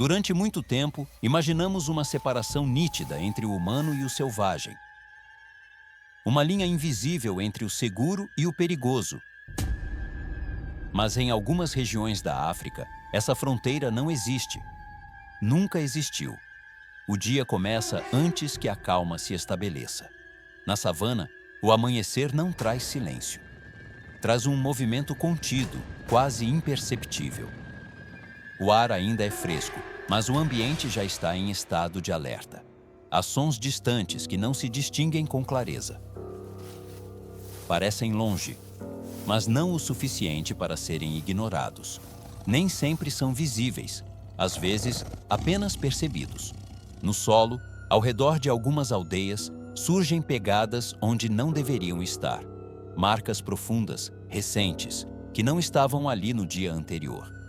Durante muito tempo, imaginamos uma separação nítida entre o humano e o selvagem. Uma linha invisível entre o seguro e o perigoso. Mas em algumas regiões da África, essa fronteira não existe. Nunca existiu. O dia começa antes que a calma se estabeleça. Na savana, o amanhecer não traz silêncio. Traz um movimento contido, quase imperceptível. O ar ainda é fresco, mas o ambiente já está em estado de alerta. Há sons distantes que não se distinguem com clareza. Parecem longe, mas não o suficiente para serem ignorados. Nem sempre são visíveis, às vezes apenas percebidos. No solo, ao redor de algumas aldeias, surgem pegadas onde não deveriam estar. Marcas profundas, recentes, que não estavam ali no dia anterior.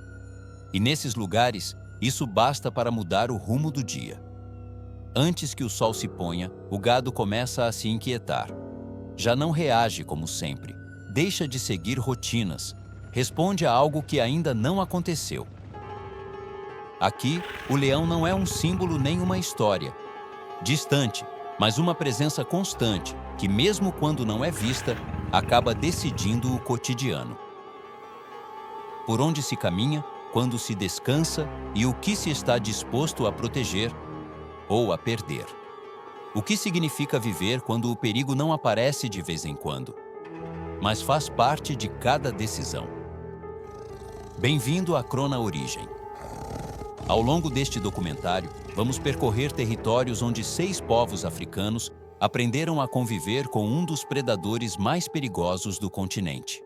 E nesses lugares, isso basta para mudar o rumo do dia. Antes que o sol se ponha, o gado começa a se inquietar. Já não reage como sempre, deixa de seguir rotinas, responde a algo que ainda não aconteceu. Aqui, o leão não é um símbolo nem uma história. Distante, mas uma presença constante, que mesmo quando não é vista, acaba decidindo o cotidiano. Por onde se caminha, quando se descansa e o que se está disposto a proteger ou a perder. O que significa viver quando o perigo não aparece de vez em quando, mas faz parte de cada decisão. Bem-vindo à Crona Origem. Ao longo deste documentário, vamos percorrer territórios onde 6 povos africanos aprenderam a conviver com um dos predadores mais perigosos do continente.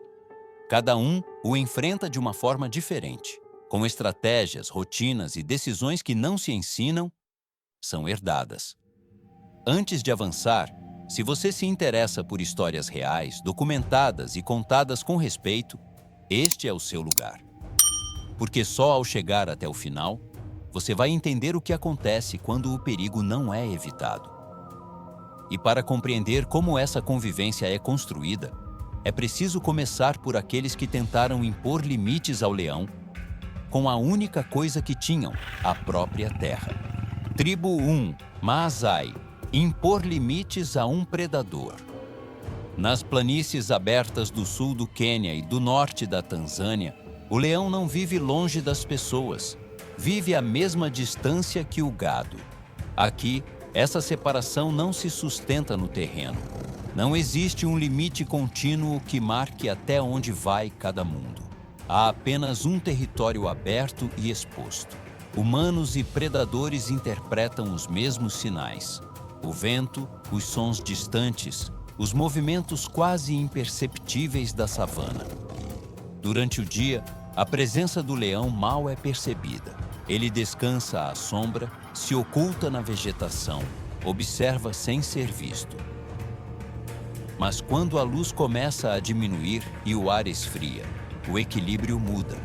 Cada um o enfrenta de uma forma diferente, com estratégias, rotinas e decisões que não se ensinam, são herdadas. Antes de avançar, se você se interessa por histórias reais, documentadas e contadas com respeito, este é o seu lugar. Porque só ao chegar até o final, você vai entender o que acontece quando o perigo não é evitado. E para compreender como essa convivência é construída, é preciso começar por aqueles que tentaram impor limites ao leão com a única coisa que tinham, a própria terra. Tribo 1, Maasai, impor limites a um predador. Nas planícies abertas do sul do Quênia e do norte da Tanzânia, o leão não vive longe das pessoas, vive à mesma distância que o gado. Aqui, essa separação não se sustenta no terreno. Não existe um limite contínuo que marque até onde vai cada mundo. Há apenas um território aberto e exposto. Humanos e predadores interpretam os mesmos sinais. O vento, os sons distantes, os movimentos quase imperceptíveis da savana. Durante o dia, a presença do leão mal é percebida. Ele descansa à sombra, se oculta na vegetação, observa sem ser visto. Mas quando a luz começa a diminuir e o ar esfria, o equilíbrio muda.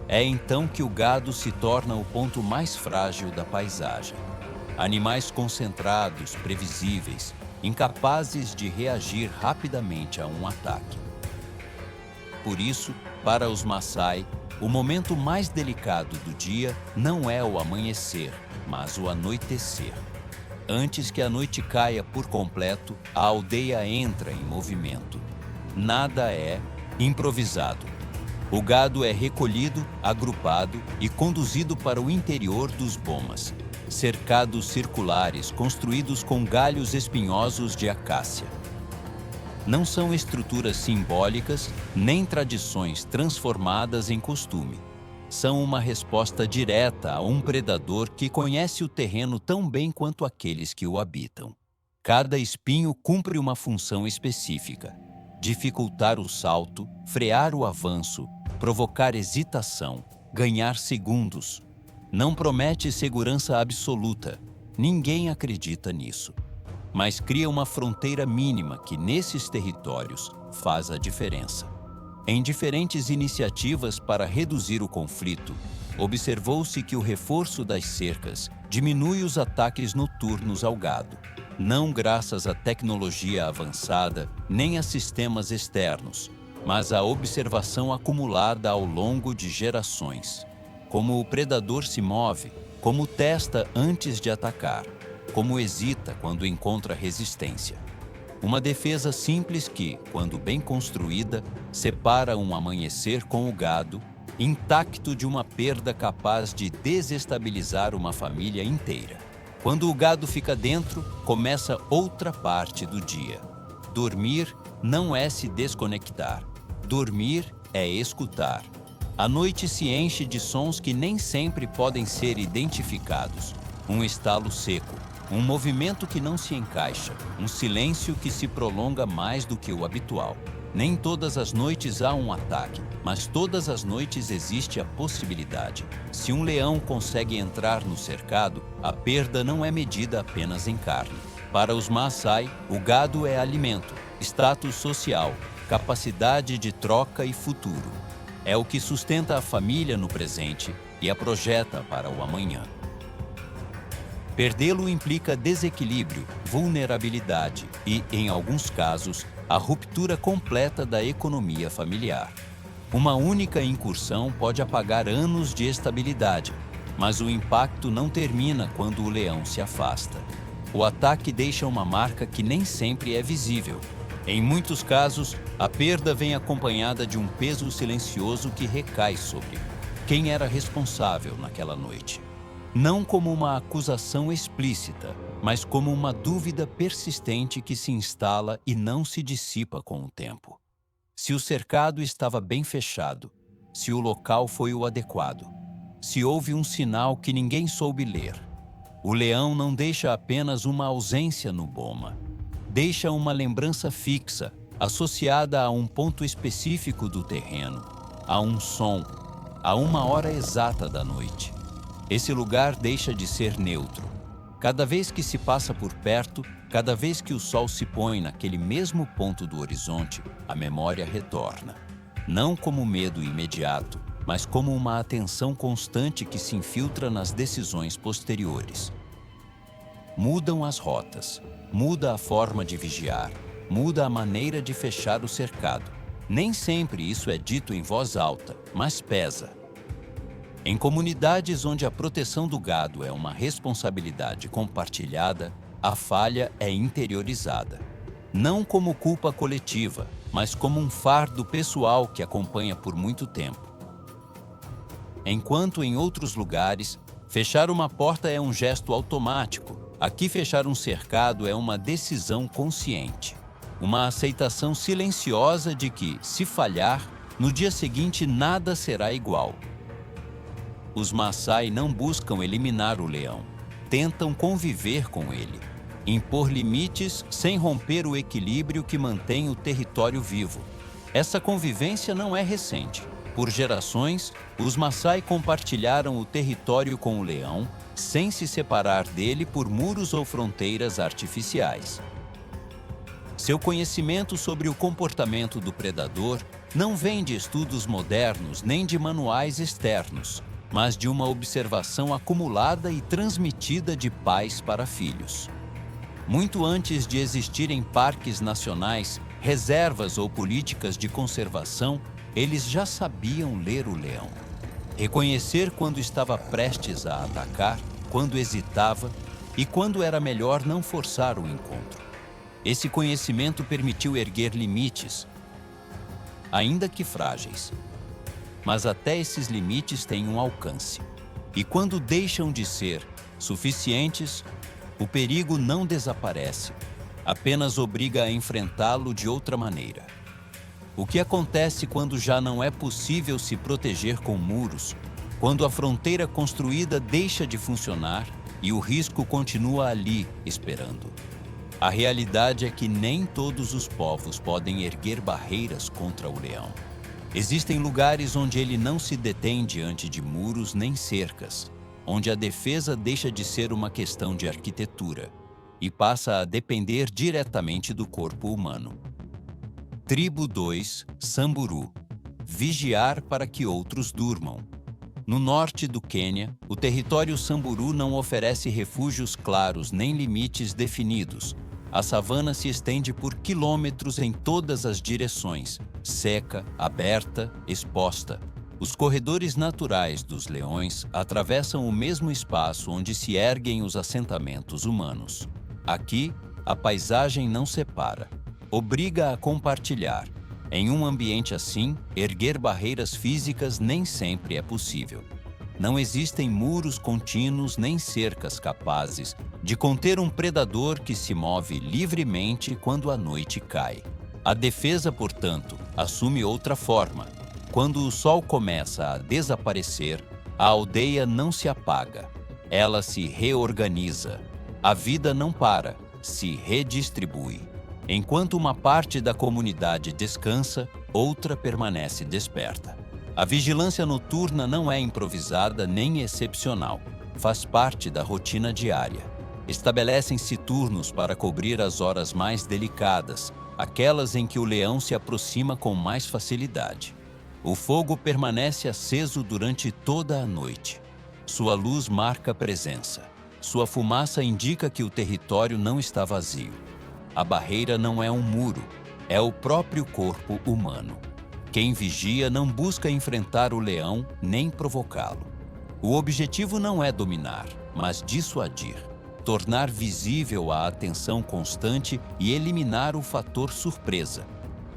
É então que o gado se torna o ponto mais frágil da paisagem. Animais concentrados, previsíveis, incapazes de reagir rapidamente a um ataque. Por isso, para os Maasai, o momento mais delicado do dia não é o amanhecer, mas o anoitecer. Antes que a noite caia por completo, a aldeia entra em movimento. Nada é improvisado. O gado é recolhido, agrupado e conduzido para o interior dos bomas, cercados circulares construídos com galhos espinhosos de acácia. Não são estruturas simbólicas nem tradições transformadas em costume. São uma resposta direta a um predador que conhece o terreno tão bem quanto aqueles que o habitam. Cada espinho cumpre uma função específica: dificultar o salto, frear o avanço, provocar hesitação, ganhar segundos. Não promete segurança absoluta. Ninguém acredita nisso. Mas cria uma fronteira mínima que, nesses territórios, faz a diferença. Em diferentes iniciativas para reduzir o conflito, observou-se que o reforço das cercas diminui os ataques noturnos ao gado, não graças à tecnologia avançada nem a sistemas externos, mas à observação acumulada ao longo de gerações. como o predador se move, como testa antes de atacar, como hesita quando encontra resistência. Uma defesa simples que, quando bem construída, separa um amanhecer com o gado, intacto de uma perda capaz de desestabilizar uma família inteira. Quando o gado fica dentro, começa outra parte do dia. Dormir não é se desconectar. Dormir é escutar. A noite se enche de sons que nem sempre podem ser identificados. Um estalo seco, um movimento que não se encaixa, um silêncio que se prolonga mais do que o habitual. Nem todas as noites há um ataque, mas todas as noites existe a possibilidade. Se um leão consegue entrar no cercado, a perda não é medida apenas em carne. Para os Maasai, o gado é alimento, status social, capacidade de troca e futuro. É o que sustenta a família no presente e a projeta para o amanhã. Perdê-lo implica desequilíbrio, vulnerabilidade e, em alguns casos, a ruptura completa da economia familiar. Uma única incursão pode apagar anos de estabilidade, mas o impacto não termina quando o leão se afasta. O ataque deixa uma marca que nem sempre é visível. Em muitos casos, a perda vem acompanhada de um peso silencioso que recai sobre quem era responsável naquela noite. Não como uma acusação explícita, mas como uma dúvida persistente que se instala e não se dissipa com o tempo. Se o cercado estava bem fechado, se o local foi o adequado, se houve um sinal que ninguém soube ler. O leão não deixa apenas uma ausência no boma, deixa uma lembrança fixa, associada a um ponto específico do terreno, a um som, a uma hora exata da noite. Esse lugar deixa de ser neutro. Cada vez que se passa por perto, cada vez que o sol se põe naquele mesmo ponto do horizonte, a memória retorna. Não como medo imediato, mas como uma atenção constante que se infiltra nas decisões posteriores. Mudam as rotas, muda a forma de vigiar, muda a maneira de fechar o cercado. Nem sempre isso é dito em voz alta, mas pesa. Em comunidades onde a proteção do gado é uma responsabilidade compartilhada, a falha é interiorizada. Não como culpa coletiva, mas como um fardo pessoal que acompanha por muito tempo. Enquanto em outros lugares, fechar uma porta é um gesto automático, aqui fechar um cercado é uma decisão consciente. Uma aceitação silenciosa de que, se falhar, no dia seguinte nada será igual. Os Maasai não buscam eliminar o leão, tentam conviver com ele, impor limites sem romper o equilíbrio que mantém o território vivo. Essa convivência não é recente. Por gerações, os Maasai compartilharam o território com o leão, sem se separar dele por muros ou fronteiras artificiais. Seu conhecimento sobre o comportamento do predador não vem de estudos modernos nem de manuais externos, mas de uma observação acumulada e transmitida de pais para filhos. Muito antes de existirem parques nacionais, reservas ou políticas de conservação, eles já sabiam ler o leão. Reconhecer quando estava prestes a atacar, quando hesitava e quando era melhor não forçar o encontro. Esse conhecimento permitiu erguer limites, ainda que frágeis. Mas até esses limites têm um alcance. E quando deixam de ser suficientes, o perigo não desaparece, apenas obriga a enfrentá-lo de outra maneira. O que acontece quando já não é possível se proteger com muros, quando a fronteira construída deixa de funcionar e o risco continua ali, esperando? A realidade é que nem todos os povos podem erguer barreiras contra o leão. Existem lugares onde ele não se detém diante de muros nem cercas, onde a defesa deixa de ser uma questão de arquitetura e passa a depender diretamente do corpo humano. Tribo 2, Samburu. Vigiar para que outros durmam. No norte do Quênia, o território Samburu não oferece refúgios claros nem limites definidos. A savana se estende por quilômetros em todas as direções, seca, aberta, exposta. Os corredores naturais dos leões atravessam o mesmo espaço onde se erguem os assentamentos humanos. Aqui, a paisagem não separa, obriga a compartilhar. Em um ambiente assim, erguer barreiras físicas nem sempre é possível. Não existem muros contínuos nem cercas capazes de conter um predador que se move livremente quando a noite cai. A defesa, portanto, assume outra forma. Quando o sol começa a desaparecer, a aldeia não se apaga. Ela se reorganiza. A vida não para, se redistribui. Enquanto uma parte da comunidade descansa, outra permanece desperta. A vigilância noturna não é improvisada nem excepcional. Faz parte da rotina diária. Estabelecem-se turnos para cobrir as horas mais delicadas, aquelas em que o leão se aproxima com mais facilidade. O fogo permanece aceso durante toda a noite. Sua luz marca presença. Sua fumaça indica que o território não está vazio. A barreira não é um muro, é o próprio corpo humano. Quem vigia não busca enfrentar o leão nem provocá-lo. O objetivo não é dominar, mas dissuadir, tornar visível a atenção constante e eliminar o fator surpresa.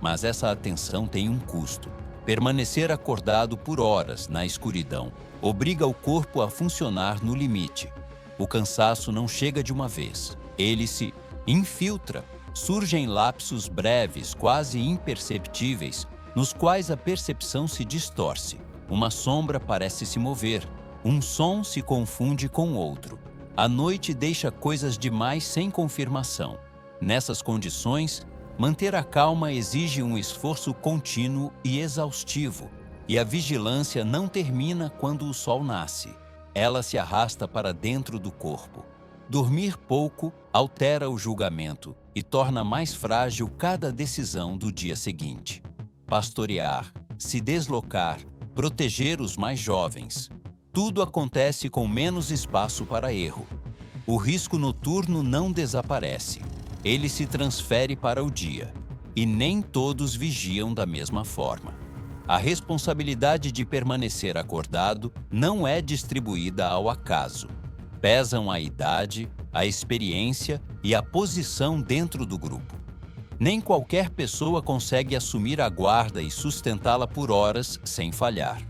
Mas essa atenção tem um custo. Permanecer acordado por horas na escuridão obriga o corpo a funcionar no limite. O cansaço não chega de uma vez, ele se infiltra. Surgem lapsos breves, quase imperceptíveis, nos quais a percepção se distorce. Uma sombra parece se mover, um som se confunde com outro. A noite deixa coisas demais sem confirmação. Nessas condições, manter a calma exige um esforço contínuo e exaustivo, e a vigilância não termina quando o sol nasce. Ela se arrasta para dentro do corpo. Dormir pouco altera o julgamento e torna mais frágil cada decisão do dia seguinte. Pastorear, se deslocar, proteger os mais jovens. Tudo acontece com menos espaço para erro. O risco noturno não desaparece. Ele se transfere para o dia. E nem todos vigiam da mesma forma. A responsabilidade de permanecer acordado não é distribuída ao acaso. Pesam a idade, a experiência e a posição dentro do grupo. Nem qualquer pessoa consegue assumir a guarda e sustentá-la por horas sem falhar.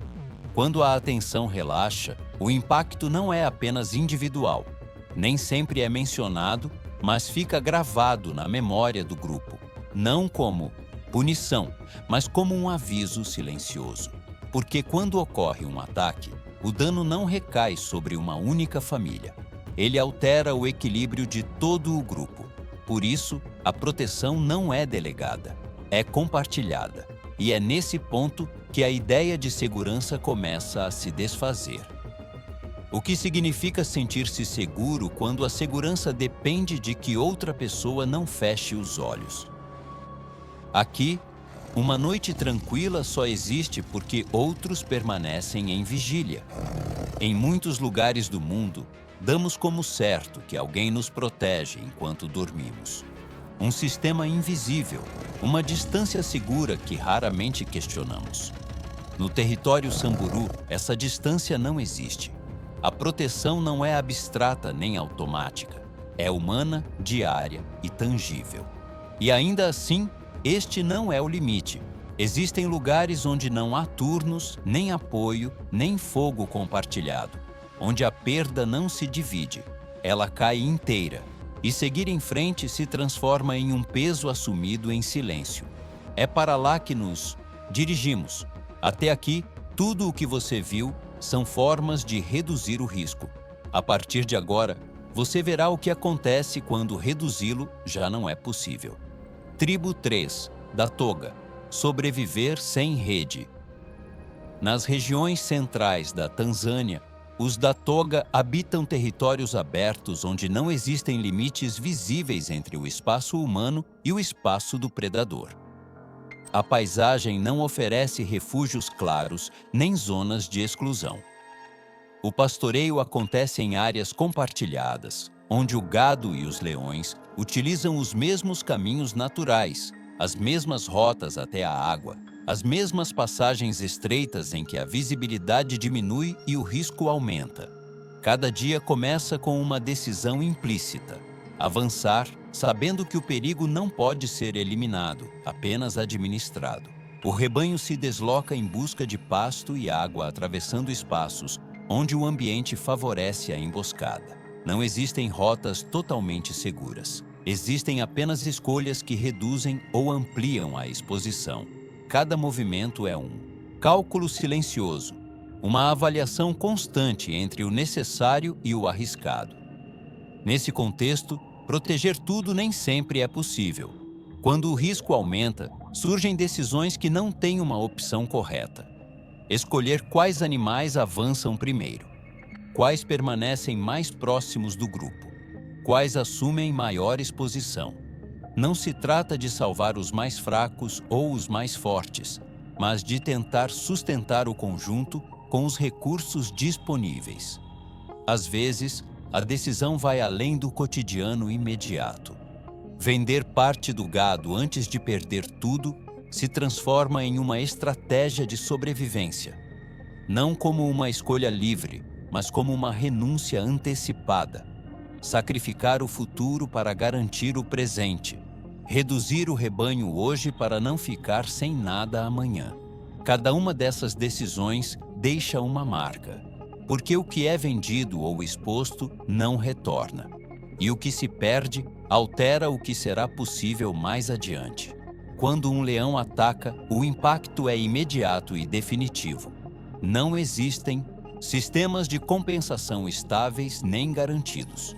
Quando a atenção relaxa, o impacto não é apenas individual. Nem sempre é mencionado, mas fica gravado na memória do grupo. Não como punição, mas como um aviso silencioso. Porque quando ocorre um ataque, o dano não recai sobre uma única família. Ele altera o equilíbrio de todo o grupo. Por isso, a proteção não é delegada, é compartilhada. E é nesse ponto que a ideia de segurança começa a se desfazer. O que significa sentir-se seguro quando a segurança depende de que outra pessoa não feche os olhos? Aqui, uma noite tranquila só existe porque outros permanecem em vigília. Em muitos lugares do mundo, damos como certo que alguém nos protege enquanto dormimos. Um sistema invisível, uma distância segura que raramente questionamos. No território Samburu, essa distância não existe. A proteção não é abstrata nem automática. É humana, diária e tangível. E ainda assim, este não é o limite. Existem lugares onde não há turnos, nem apoio, nem fogo compartilhado, onde a perda não se divide, ela cai inteira, e seguir em frente se transforma em um peso assumido em silêncio. É para lá que nos dirigimos. Até aqui, tudo o que você viu são formas de reduzir o risco. A partir de agora, você verá o que acontece quando reduzi-lo já não é possível. Tribo 3, da Toga. Sobreviver sem rede. Nas regiões centrais da Tanzânia, os da Toga habitam territórios abertos onde não existem limites visíveis entre o espaço humano e o espaço do predador. A paisagem não oferece refúgios claros nem zonas de exclusão. O pastoreio acontece em áreas compartilhadas, onde o gado e os leões utilizam os mesmos caminhos naturais, as mesmas rotas até a água, as mesmas passagens estreitas em que a visibilidade diminui e o risco aumenta. Cada dia começa com uma decisão implícita: avançar, sabendo que o perigo não pode ser eliminado, apenas administrado. O rebanho se desloca em busca de pasto e água, atravessando espaços onde o ambiente favorece a emboscada. Não existem rotas totalmente seguras. Existem apenas escolhas que reduzem ou ampliam a exposição. Cada movimento é um cálculo silencioso, uma avaliação constante entre o necessário e o arriscado. Nesse contexto, proteger tudo nem sempre é possível. Quando o risco aumenta, surgem decisões que não têm uma opção correta. Escolher quais animais avançam primeiro, quais permanecem mais próximos do grupo, quais assumem maior exposição. Não se trata de salvar os mais fracos ou os mais fortes, mas de tentar sustentar o conjunto com os recursos disponíveis. Às vezes, a decisão vai além do cotidiano imediato. Vender parte do gado antes de perder tudo se transforma em uma estratégia de sobrevivência. Não como uma escolha livre, mas como uma renúncia antecipada. Sacrificar o futuro para garantir o presente. Reduzir o rebanho hoje para não ficar sem nada amanhã. Cada uma dessas decisões deixa uma marca, porque o que é vendido ou exposto não retorna. E o que se perde altera o que será possível mais adiante. Quando um leão ataca, o impacto é imediato e definitivo. Não existem sistemas de compensação estáveis nem garantidos.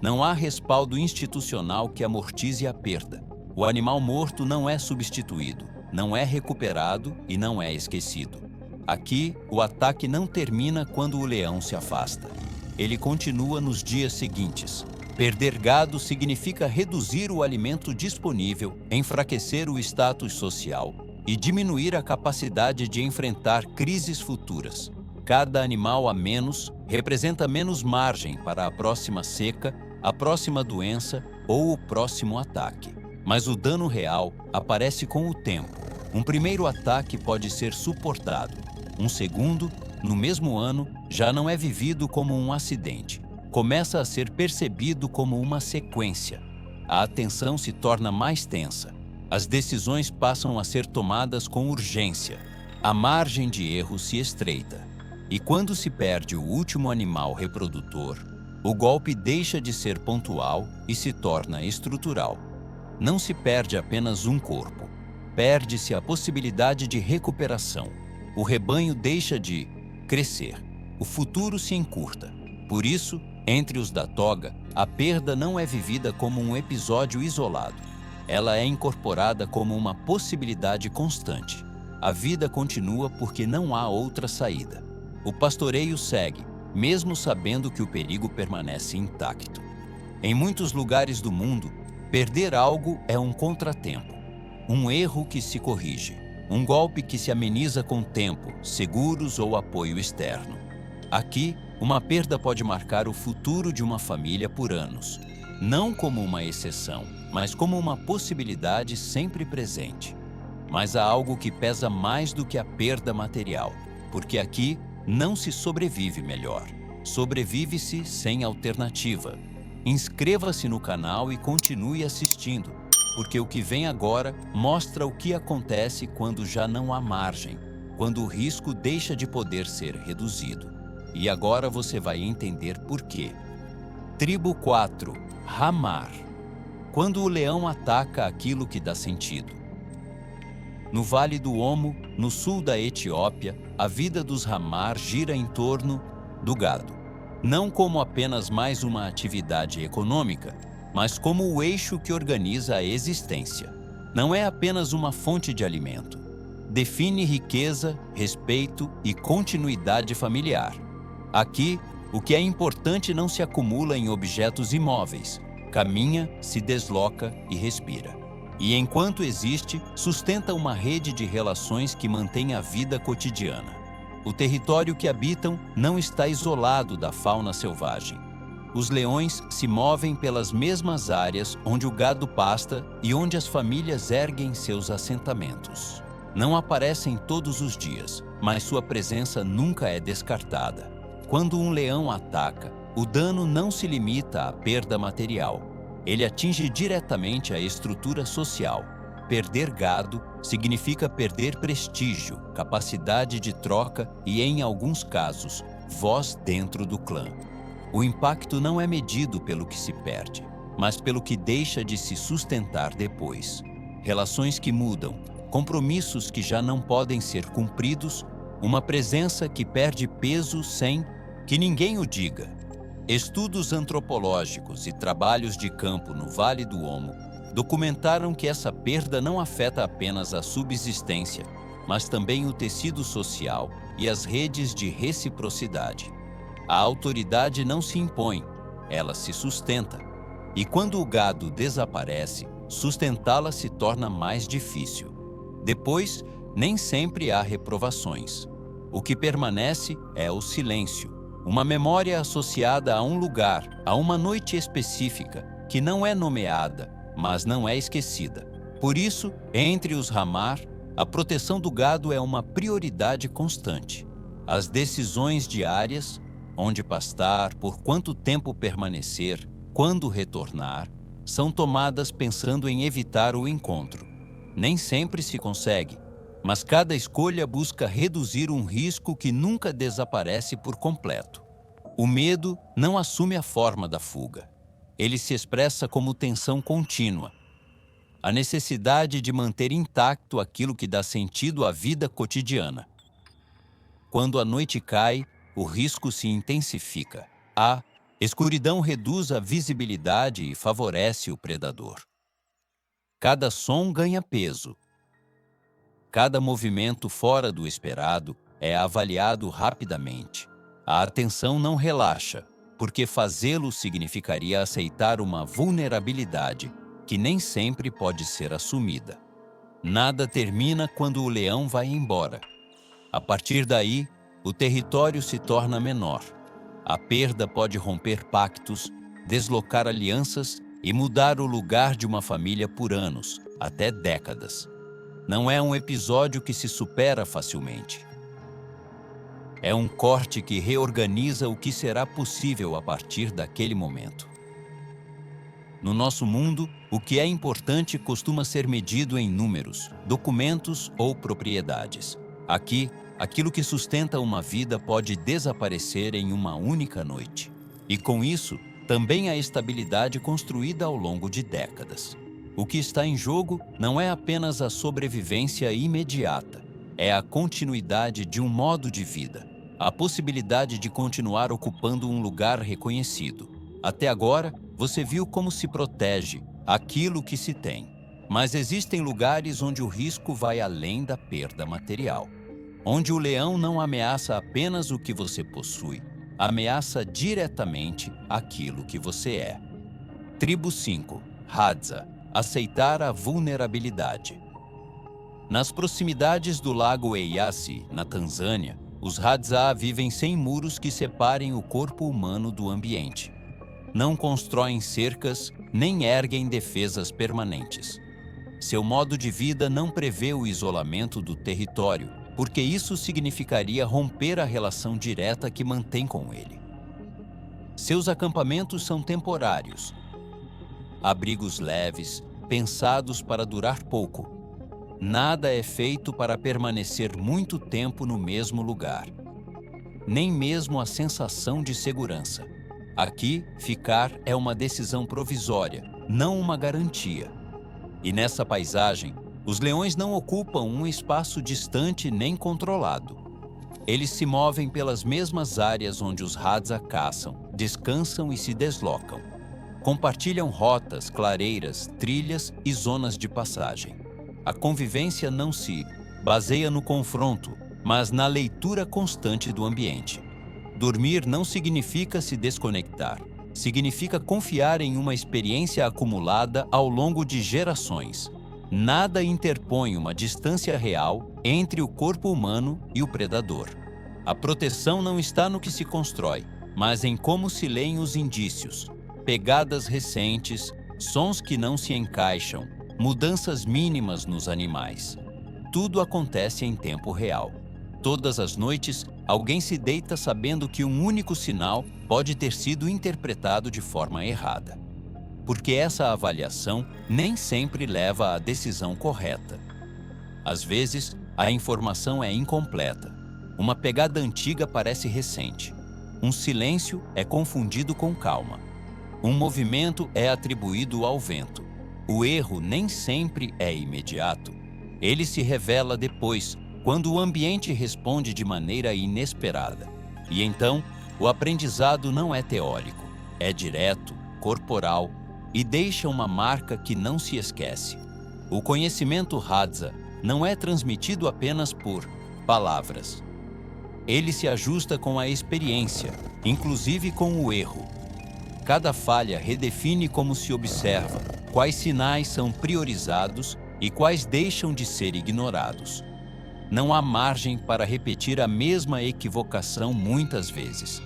Não há respaldo institucional que amortize a perda. O animal morto não é substituído, não é recuperado e não é esquecido. Aqui, o ataque não termina quando o leão se afasta. Ele continua nos dias seguintes. Perder gado significa reduzir o alimento disponível, enfraquecer o status social e diminuir a capacidade de enfrentar crises futuras. Cada animal a menos representa menos margem para a próxima seca, a próxima doença ou o próximo ataque. Mas o dano real aparece com o tempo. Um primeiro ataque pode ser suportado. Um segundo, no mesmo ano, já não é vivido como um acidente. Começa a ser percebido como uma sequência. A atenção se torna mais tensa. As decisões passam a ser tomadas com urgência. A margem de erro se estreita. E quando se perde o último animal reprodutor, o golpe deixa de ser pontual e se torna estrutural. Não se perde apenas um corpo. Perde-se a possibilidade de recuperação. O rebanho deixa de crescer. O futuro se encurta. Por isso, entre os da toga, a perda não é vivida como um episódio isolado. Ela é incorporada como uma possibilidade constante. A vida continua porque não há outra saída. O pastoreio segue, mesmo sabendo que o perigo permanece intacto. Em muitos lugares do mundo, perder algo é um contratempo, um erro que se corrige, um golpe que se ameniza com tempo, seguros ou apoio externo. Aqui, uma perda pode marcar o futuro de uma família por anos, não como uma exceção, mas como uma possibilidade sempre presente. Mas há algo que pesa mais do que a perda material, porque aqui não se sobrevive melhor, sobrevive-se sem alternativa. Inscreva-se no canal e continue assistindo, porque o que vem agora mostra o que acontece quando já não há margem, quando o risco deixa de poder ser reduzido. E agora você vai entender por quê. Tribo 4. Hamar. Quando o leão ataca aquilo que dá sentido. No Vale do Omo, no sul da Etiópia, a vida dos Hamar gira em torno do gado. Não como apenas mais uma atividade econômica, mas como o eixo que organiza a existência. Não é apenas uma fonte de alimento. Define riqueza, respeito e continuidade familiar. Aqui, o que é importante não se acumula em objetos imóveis. Caminha, se desloca e respira. E enquanto existe, sustenta uma rede de relações que mantém a vida cotidiana. O território que habitam não está isolado da fauna selvagem. Os leões se movem pelas mesmas áreas onde o gado pasta e onde as famílias erguem seus assentamentos. Não aparecem todos os dias, mas sua presença nunca é descartada. Quando um leão ataca, o dano não se limita à perda material. Ele atinge diretamente a estrutura social. Perder gado significa perder prestígio, capacidade de troca e, em alguns casos, voz dentro do clã. O impacto não é medido pelo que se perde, mas pelo que deixa de se sustentar depois. Relações que mudam, compromissos que já não podem ser cumpridos, uma presença que perde peso sem que ninguém o diga. Estudos antropológicos e trabalhos de campo no Vale do Omo documentaram que essa perda não afeta apenas a subsistência, mas também o tecido social e as redes de reciprocidade. A autoridade não se impõe, ela se sustenta. E quando o gado desaparece, sustentá-la se torna mais difícil. Depois, nem sempre há reprovações. O que permanece é o silêncio, uma memória associada a um lugar, a uma noite específica, que não é nomeada, mas não é esquecida. Por isso, entre os Hamar, a proteção do gado é uma prioridade constante. As decisões diárias, onde pastar, por quanto tempo permanecer, quando retornar, são tomadas pensando em evitar o encontro. Nem sempre se consegue, mas cada escolha busca reduzir um risco que nunca desaparece por completo. O medo não assume a forma da fuga. Ele se expressa como tensão contínua. A necessidade de manter intacto aquilo que dá sentido à vida cotidiana. Quando a noite cai, o risco se intensifica. A escuridão reduz a visibilidade e favorece o predador. Cada som ganha peso. Cada movimento fora do esperado é avaliado rapidamente. A atenção não relaxa, porque fazê-lo significaria aceitar uma vulnerabilidade que nem sempre pode ser assumida. Nada termina quando o leão vai embora. A partir daí, o território se torna menor. A perda pode romper pactos, deslocar alianças e mudar o lugar de uma família por anos, até décadas. Não é um episódio que se supera facilmente. É um corte que reorganiza o que será possível a partir daquele momento. No nosso mundo, o que é importante costuma ser medido em números, documentos ou propriedades. Aqui, aquilo que sustenta uma vida pode desaparecer em uma única noite. E com isso, também a estabilidade construída ao longo de décadas. O que está em jogo não é apenas a sobrevivência imediata, é a continuidade de um modo de vida, a possibilidade de continuar ocupando um lugar reconhecido. Até agora, você viu como se protege aquilo que se tem. Mas existem lugares onde o risco vai além da perda material. Onde o leão não ameaça apenas o que você possui, ameaça diretamente aquilo que você é. Tribo 5. Hadza. Aceitar a vulnerabilidade. Nas proximidades do lago Eyasi, na Tanzânia, os Hadza vivem sem muros que separem o corpo humano do ambiente. Não constroem cercas, nem erguem defesas permanentes. Seu modo de vida não prevê o isolamento do território, porque isso significaria romper a relação direta que mantém com ele. Seus acampamentos são temporários, abrigos leves, pensados para durar pouco. Nada é feito para permanecer muito tempo no mesmo lugar. Nem mesmo a sensação de segurança. Aqui, ficar é uma decisão provisória, não uma garantia. E nessa paisagem, os leões não ocupam um espaço distante nem controlado. Eles se movem pelas mesmas áreas onde os Hadza caçam, descansam e se deslocam. Compartilham rotas, clareiras, trilhas e zonas de passagem. A convivência não se baseia no confronto, mas na leitura constante do ambiente. Dormir não significa se desconectar. Significa confiar em uma experiência acumulada ao longo de gerações. Nada interpõe uma distância real entre o corpo humano e o predador. A proteção não está no que se constrói, mas em como se leem os indícios. Pegadas recentes, sons que não se encaixam, mudanças mínimas nos animais. tudo acontece em tempo real. Todas as noites, alguém se deita sabendo que um único sinal pode ter sido interpretado de forma errada. Porque essa avaliação nem sempre leva à decisão correta. Às vezes, a informação é incompleta. Uma pegada antiga parece recente. Um silêncio é confundido com calma. Um movimento é atribuído ao vento. O erro nem sempre é imediato. Ele se revela depois, quando o ambiente responde de maneira inesperada. E então, o aprendizado não é teórico, é direto, corporal e deixa uma marca que não se esquece. O conhecimento Hadza não é transmitido apenas por palavras. Ele se ajusta com a experiência, inclusive com o erro. Cada falha redefine como se observa, quais sinais são priorizados e quais deixam de ser ignorados. Não há margem para repetir a mesma equivocação muitas vezes.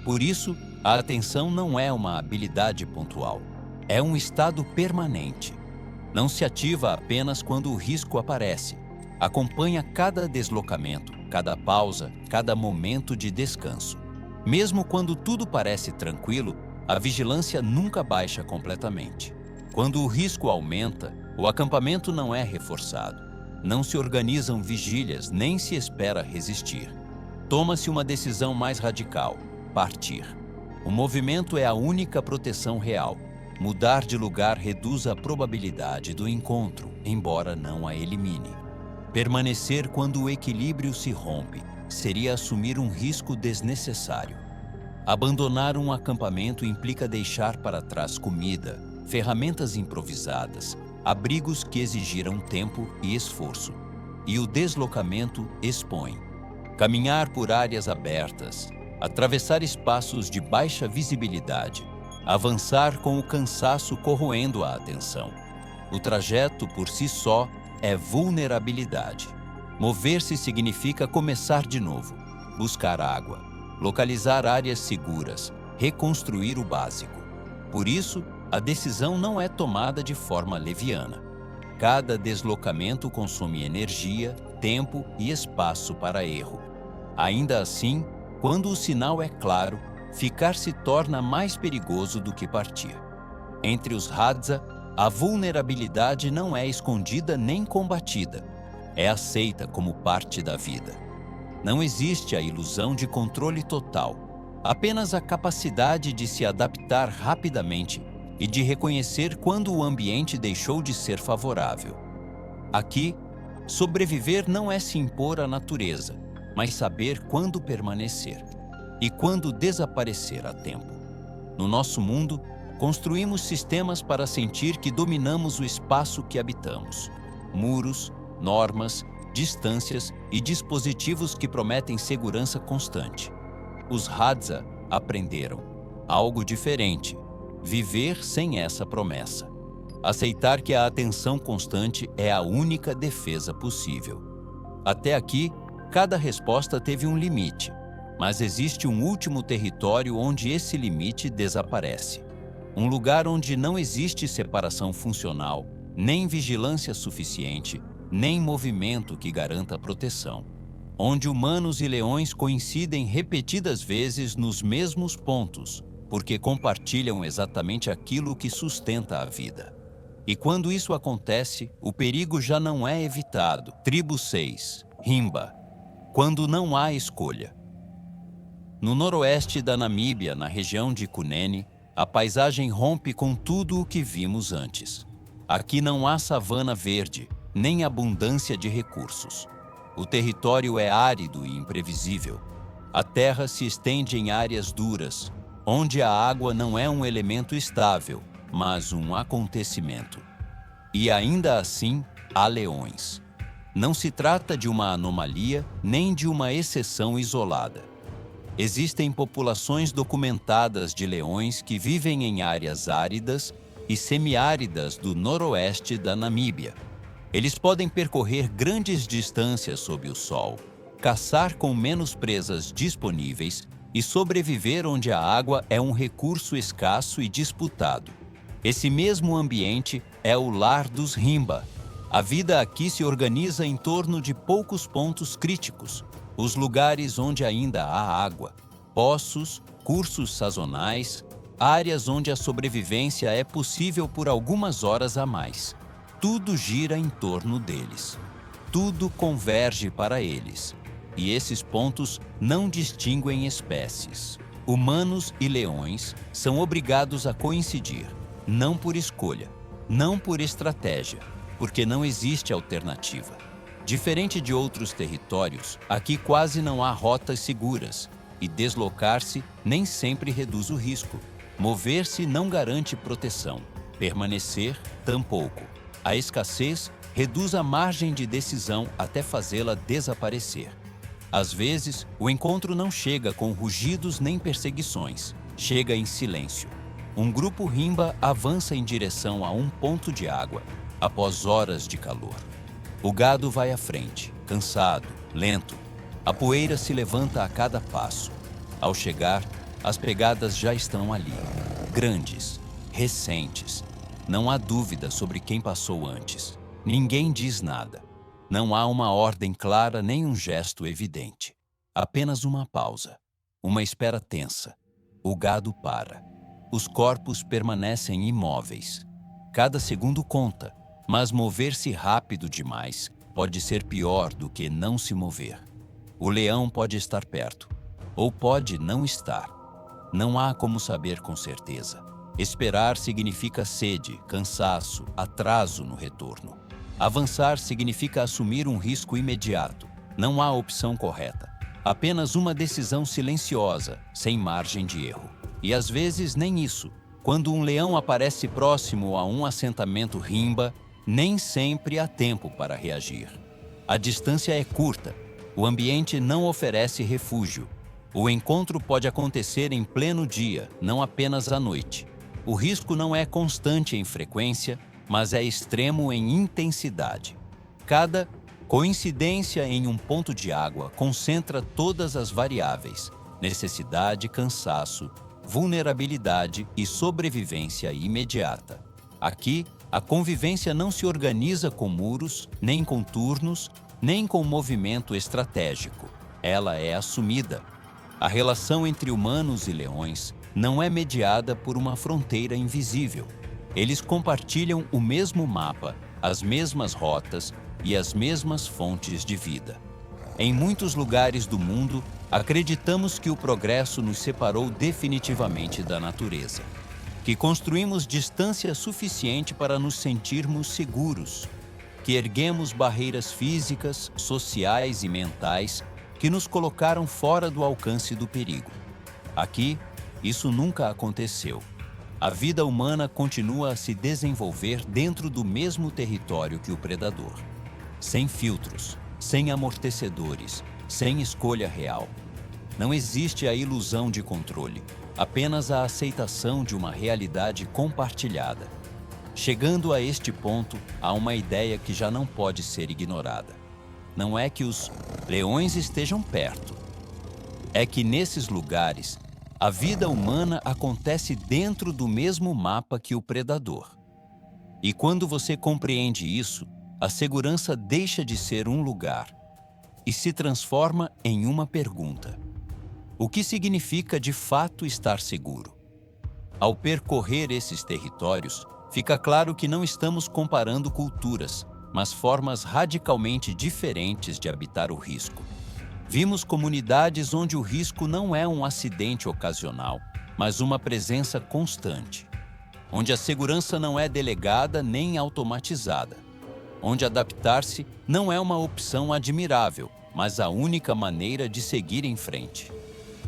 Por isso, a atenção não é uma habilidade pontual. É um estado permanente. Não se ativa apenas quando o risco aparece. Acompanha cada deslocamento, cada pausa, cada momento de descanso. Mesmo quando tudo parece tranquilo, a vigilância nunca baixa completamente. Quando o risco aumenta, o acampamento não é reforçado. Não se organizam vigílias, nem se espera resistir. Toma-se uma decisão mais radical: partir. O movimento é a única proteção real. Mudar de lugar reduz a probabilidade do encontro, embora não a elimine. Permanecer quando o equilíbrio se rompe seria assumir um risco desnecessário. Abandonar um acampamento implica deixar para trás comida, ferramentas improvisadas, abrigos que exigiram tempo e esforço. E o deslocamento expõe. Caminhar por áreas abertas, atravessar espaços de baixa visibilidade, avançar com o cansaço corroendo a atenção. O trajeto por si só é vulnerabilidade. Mover-se significa começar de novo, buscar água, localizar áreas seguras, reconstruir o básico. Por isso, a decisão não é tomada de forma leviana. Cada deslocamento consome energia, tempo e espaço para erro. Ainda assim, quando o sinal é claro, ficar se torna mais perigoso do que partir. Entre os Hadza, a vulnerabilidade não é escondida nem combatida. É aceita como parte da vida. Não existe a ilusão de controle total, apenas a capacidade de se adaptar rapidamente e de reconhecer quando o ambiente deixou de ser favorável. Aqui, sobreviver não é se impor à natureza, mas saber quando permanecer e quando desaparecer a tempo. No nosso mundo, construímos sistemas para sentir que dominamos o espaço que habitamos. Muros, normas, distâncias e dispositivos que prometem segurança constante. Os Hadza aprenderam algo diferente: viver sem essa promessa. Aceitar que a atenção constante é a única defesa possível. Até aqui, cada resposta teve um limite, mas existe um último território onde esse limite desaparece. Um lugar onde não existe separação funcional, nem vigilância suficiente, nem movimento que garanta proteção. Onde humanos e leões coincidem repetidas vezes nos mesmos pontos, porque compartilham exatamente aquilo que sustenta a vida. E quando isso acontece, o perigo já não é evitado. Tribo 6, Himba. Quando não há escolha. No noroeste da Namíbia, na região de Kunene, a paisagem rompe com tudo o que vimos antes. Aqui não há savana verde, nem abundância de recursos. O território é árido e imprevisível. A terra se estende em áreas duras, onde a água não é um elemento estável, mas um acontecimento. E ainda assim, há leões. Não se trata de uma anomalia, nem de uma exceção isolada. Existem populações documentadas de leões que vivem em áreas áridas e semiáridas do noroeste da Namíbia. Eles podem percorrer grandes distâncias sob o sol, caçar com menos presas disponíveis e sobreviver onde a água é um recurso escasso e disputado. Esse mesmo ambiente é o lar dos Himba, A vida aqui se organiza em torno de poucos pontos críticos, os lugares onde ainda há água, poços, cursos sazonais, áreas onde a sobrevivência é possível por algumas horas a mais. Tudo gira em torno deles. Tudo converge para eles. E esses pontos não distinguem espécies. Humanos e leões são obrigados a coincidir, não por escolha, não por estratégia, porque não existe alternativa. Diferente de outros territórios, aqui quase não há rotas seguras, e deslocar-se nem sempre reduz o risco. Mover-se não garante proteção, permanecer, tampouco. A escassez reduz a margem de decisão até fazê-la desaparecer. Às vezes, o encontro não chega com rugidos nem perseguições, chega em silêncio. Um grupo rimba avança em direção a um ponto de água, após horas de calor. O gado vai à frente, cansado, lento. A poeira se levanta a cada passo. Ao chegar, as pegadas já estão ali, grandes, recentes. Não há dúvida sobre quem passou antes. Ninguém diz nada. Não há uma ordem clara nem um gesto evidente. Apenas uma pausa, uma espera tensa. O gado para. Os corpos permanecem imóveis. Cada segundo conta, mas mover-se rápido demais pode ser pior do que não se mover. O leão pode estar perto, ou pode não estar. Não há como saber com certeza. Esperar significa sede, cansaço, atraso no retorno. Avançar significa assumir um risco imediato. Não há opção correta. Apenas uma decisão silenciosa, sem margem de erro. E às vezes nem isso. Quando um leão aparece próximo a um assentamento rimba, nem sempre há tempo para reagir. A distância é curta. O ambiente não oferece refúgio. O encontro pode acontecer em pleno dia, não apenas à noite. O risco não é constante em frequência, mas é extremo em intensidade. Cada coincidência em um ponto de água concentra todas as variáveis: necessidade, cansaço, vulnerabilidade e sobrevivência imediata. Aqui, a convivência não se organiza com muros, nem com turnos, nem com movimento estratégico. Ela é assumida. A relação entre humanos e leões não é mediada por uma fronteira invisível. Eles compartilham o mesmo mapa, as mesmas rotas e as mesmas fontes de vida. Em muitos lugares do mundo, acreditamos que o progresso nos separou definitivamente da natureza, que construímos distância suficiente para nos sentirmos seguros, que erguemos barreiras físicas, sociais e mentais que nos colocaram fora do alcance do perigo. Aqui, isso nunca aconteceu. A vida humana continua a se desenvolver dentro do mesmo território que o predador. Sem filtros, sem amortecedores, sem escolha real. Não existe a ilusão de controle, apenas a aceitação de uma realidade compartilhada. Chegando a este ponto, há uma ideia que já não pode ser ignorada. Não é que os leões estejam perto. É que nesses lugares, a vida humana acontece dentro do mesmo mapa que o predador. E quando você compreende isso, a segurança deixa de ser um lugar e se transforma em uma pergunta. O que significa de fato estar seguro? Ao percorrer esses territórios, fica claro que não estamos comparando culturas, mas formas radicalmente diferentes de habitar o risco. Vimos comunidades onde o risco não é um acidente ocasional, mas uma presença constante. Onde a segurança não é delegada nem automatizada. Onde adaptar-se não é uma opção admirável, mas a única maneira de seguir em frente.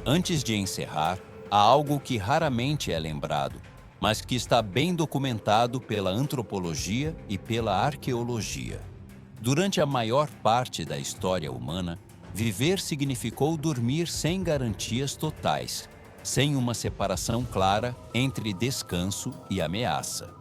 Antes de encerrar, há algo que raramente é lembrado, mas que está bem documentado pela antropologia e pela arqueologia. Durante a maior parte da história humana, viver significou dormir sem garantias totais, sem uma separação clara entre descanso e ameaça.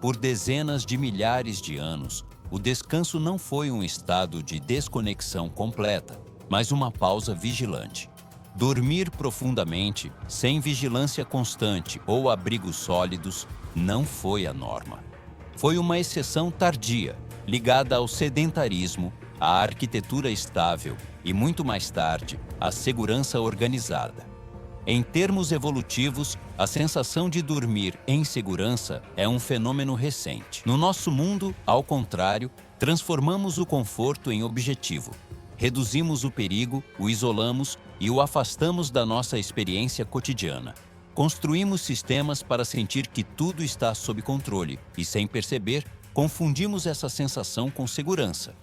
Por dezenas de milhares de anos, o descanso não foi um estado de desconexão completa, mas uma pausa vigilante. Dormir profundamente, sem vigilância constante ou abrigos sólidos, não foi a norma. Foi uma exceção tardia, ligada ao sedentarismo, à arquitetura estável e, muito mais tarde, à segurança organizada. Em termos evolutivos, a sensação de dormir em segurança é um fenômeno recente. No nosso mundo, ao contrário, transformamos o conforto em objetivo. Reduzimos o perigo, o isolamos e o afastamos da nossa experiência cotidiana. Construímos sistemas para sentir que tudo está sob controle e, sem perceber, confundimos essa sensação com segurança.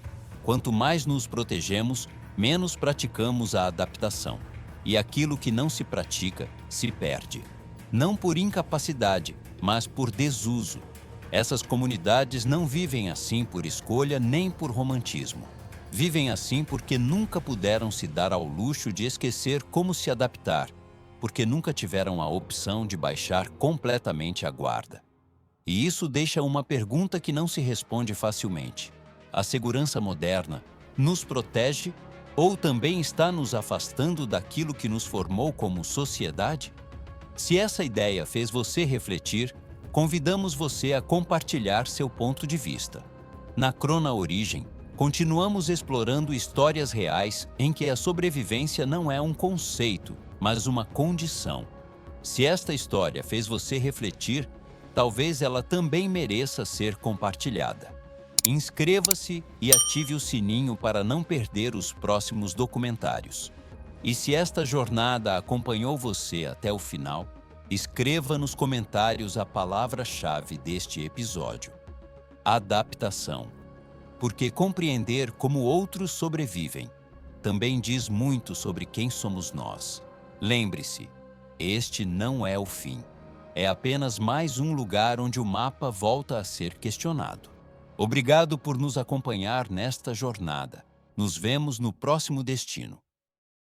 Quanto mais nos protegemos, menos praticamos a adaptação. E aquilo que não se pratica, se perde. Não por incapacidade, mas por desuso. Essas comunidades não vivem assim por escolha nem por romantismo. Vivem assim porque nunca puderam se dar ao luxo de esquecer como se adaptar, porque nunca tiveram a opção de baixar completamente a guarda. E isso deixa uma pergunta que não se responde facilmente. A segurança moderna nos protege ou também está nos afastando daquilo que nos formou como sociedade? Se essa ideia fez você refletir, convidamos você a compartilhar seu ponto de vista. Na Crona Origem, continuamos explorando histórias reais em que a sobrevivência não é um conceito, mas uma condição. Se esta história fez você refletir, talvez ela também mereça ser compartilhada. Inscreva-se e ative o sininho para não perder os próximos documentários. E se esta jornada acompanhou você até o final, escreva nos comentários a palavra-chave deste episódio: adaptação. Porque compreender como outros sobrevivem também diz muito sobre quem somos nós. Lembre-se, este não é o fim. É apenas mais um lugar onde o mapa volta a ser questionado. Obrigado por nos acompanhar nesta jornada. Nos vemos no próximo destino.